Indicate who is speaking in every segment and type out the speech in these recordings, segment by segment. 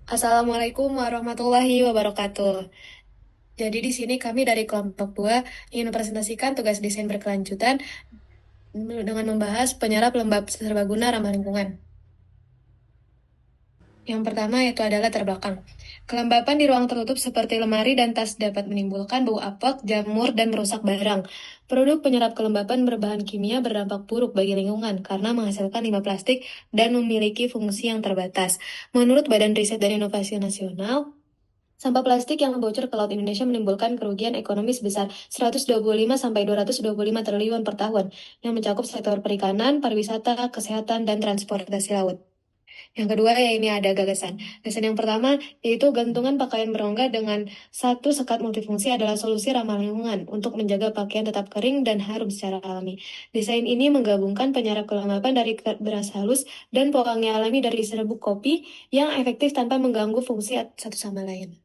Speaker 1: Assalamualaikum warahmatullahi wabarakatuh. Jadi di sini kami dari kelompok 2 ingin mempresentasikan tugas desain berkelanjutan dengan membahas penyerap lembab serbaguna ramah lingkungan. Yang pertama yaitu adalah latar belakang. Kelembapan di ruang tertutup seperti lemari dan tas dapat menimbulkan bau apek, jamur, dan merusak barang. Produk penyerap kelembapan berbahan kimia berdampak buruk bagi lingkungan karena menghasilkan limbah plastik dan memiliki fungsi yang terbatas. Menurut Badan Riset dan Inovasi Nasional, sampah plastik yang bocor ke Laut Indonesia menimbulkan kerugian ekonomi sebesar 125 sampai 225 triliun per tahun, yang mencakup sektor perikanan, pariwisata, kesehatan, dan transportasi laut. Yang kedua ya ini ada gagasan. Gagasan yang pertama yaitu gantungan pakaian berongga dengan satu sekat multifungsi adalah solusi ramah lingkungan untuk menjaga pakaian tetap kering dan harum secara alami. Desain ini menggabungkan penyerap kelembapan dari beras halus dan pewangi alami dari serbuk kopi yang efektif tanpa mengganggu fungsi satu sama lain.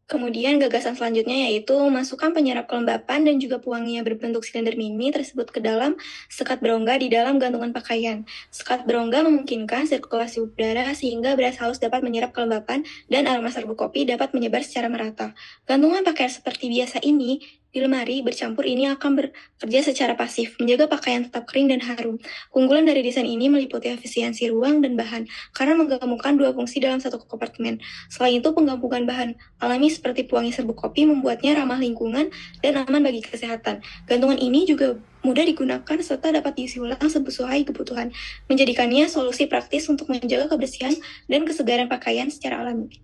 Speaker 2: Kemudian gagasan selanjutnya yaitu masukkan penyerap kelembapan dan juga pewangi yang berbentuk silinder mini tersebut ke dalam sekat berongga di dalam gantungan pakaian. Sekat berongga memungkinkan sirkulasi udara sehingga beras halus dapat menyerap kelembapan dan aroma serbuk kopi dapat menyebar secara merata. Gantungan pakaian seperti biasa ini di lemari bercampur ini akan bekerja secara pasif, menjaga pakaian tetap kering dan harum. Keunggulan dari desain ini meliputi efisiensi ruang dan bahan, karena menggabungkan dua fungsi dalam satu kompartemen. Selain itu, penggabungan bahan alami seperti pewangi serbuk kopi membuatnya ramah lingkungan dan aman bagi kesehatan. Gantungan ini juga mudah digunakan serta dapat diisi ulang sesuai kebutuhan, menjadikannya solusi praktis untuk menjaga kebersihan dan kesegaran pakaian secara alami.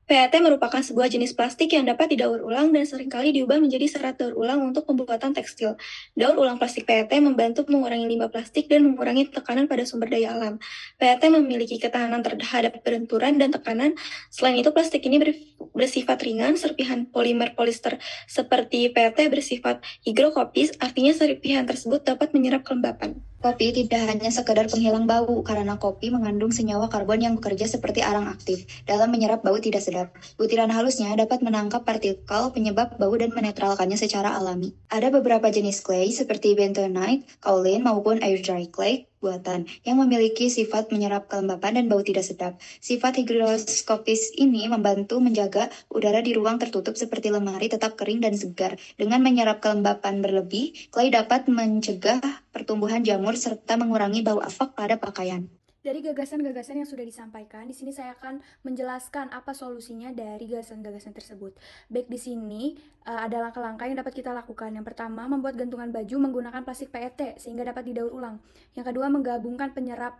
Speaker 2: PET merupakan sebuah jenis plastik yang dapat didaur ulang dan seringkali diubah menjadi serat daur ulang untuk pembuatan tekstil. Daur ulang plastik PET membantu mengurangi limbah plastik dan mengurangi tekanan pada sumber daya alam. PET memiliki ketahanan terhadap benturan dan tekanan. Selain itu, plastik ini bersifat ringan. Serpihan polimer polister seperti PET bersifat higrokopis, artinya serpihan tersebut dapat menyerap kelembapan.
Speaker 3: Kopi tidak hanya sekedar penghilang bau, karena kopi mengandung senyawa karbon yang bekerja seperti arang aktif dalam menyerap bau tidak sedap. Butiran halusnya dapat menangkap partikel penyebab bau dan menetralkannya secara alami. Ada beberapa jenis clay seperti bentonite, kaolin, maupun air dry clay buatan yang memiliki sifat menyerap kelembapan dan bau tidak sedap. Sifat higroskopis ini membantu menjaga udara di ruang tertutup seperti lemari tetap kering dan segar. Dengan menyerap kelembapan berlebih, clay dapat mencegah pertumbuhan jamur serta mengurangi bau apek pada pakaian.
Speaker 4: Dari gagasan-gagasan yang sudah disampaikan, di sini saya akan menjelaskan apa solusinya dari gagasan-gagasan tersebut. Baik di sini ada langkah-langkah yang dapat kita lakukan. Yang pertama, membuat gantungan baju menggunakan plastik PET sehingga dapat didaur ulang. Yang kedua, menggabungkan penyerap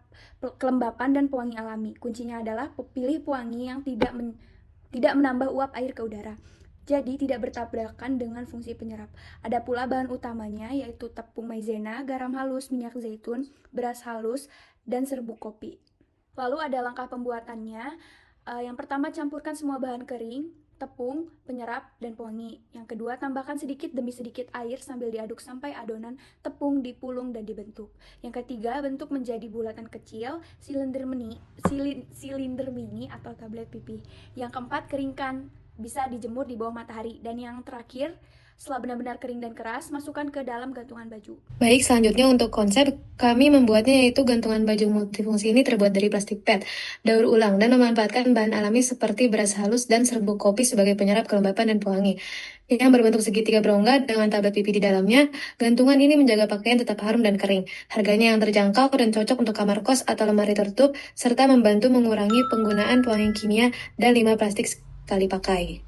Speaker 4: kelembapan dan pewangi alami. Kuncinya adalah pilih pewangi yang tidak menambah uap air ke udara. Jadi tidak bertabrakan dengan fungsi penyerap. Ada pula bahan utamanya yaitu tepung maizena, garam halus, minyak zaitun, beras halus, dan serbuk kopi. Lalu ada langkah pembuatannya. Yang pertama, campurkan semua bahan kering, tepung, penyerap, dan pewangi. Yang kedua, tambahkan sedikit demi sedikit air sambil diaduk sampai adonan tepung dipulung dan dibentuk. Yang ketiga, bentuk menjadi bulatan kecil, silinder mini atau tablet pipih. Yang keempat, keringkan, bisa dijemur di bawah matahari. Dan yang terakhir, setelah benar-benar kering dan keras, masukkan ke dalam gantungan baju.
Speaker 1: Baik, selanjutnya untuk konsep, kami membuatnya yaitu gantungan baju multifungsi ini terbuat dari plastik PET, daur ulang, dan memanfaatkan bahan alami seperti beras halus dan serbuk kopi sebagai penyerap kelembapan dan pewangi. Yang berbentuk segitiga berongga dengan tablet pipi di dalamnya, gantungan ini menjaga pakaian tetap harum dan kering. Harganya yang terjangkau dan cocok untuk kamar kos atau lemari tertutup, serta membantu mengurangi penggunaan pewangi kimia dan limbah plastik sekali pakai.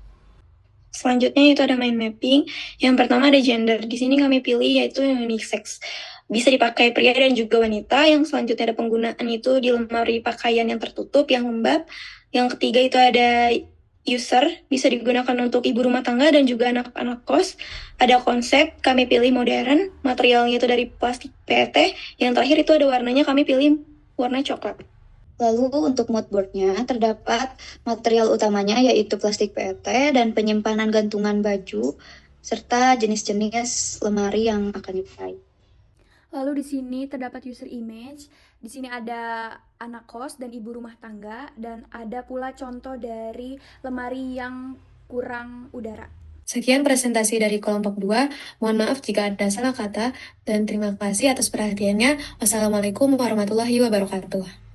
Speaker 2: Selanjutnya itu ada mind mapping. Yang pertama ada gender. Di sini kami pilih yaitu yang unisex. Bisa dipakai pria dan juga wanita. Yang selanjutnya ada penggunaan itu di lemari pakaian yang tertutup, yang lembab. Yang ketiga itu ada user, bisa digunakan untuk ibu rumah tangga dan juga anak-anak kos. Ada konsep, kami pilih modern. Materialnya itu dari plastik PET. Yang terakhir itu ada warnanya, kami pilih warna coklat.
Speaker 3: Lalu untuk moodboardnya terdapat material utamanya yaitu plastik PET dan penyimpanan gantungan baju serta jenis-jenis lemari yang akan dipakai.
Speaker 4: Lalu di sini terdapat user image. Di sini ada anak kos dan ibu rumah tangga, dan ada pula contoh dari lemari yang kurang udara.
Speaker 1: Sekian presentasi dari kelompok 2. Mohon maaf jika ada salah kata, dan terima kasih atas perhatiannya. Wassalamualaikum warahmatullahi wabarakatuh.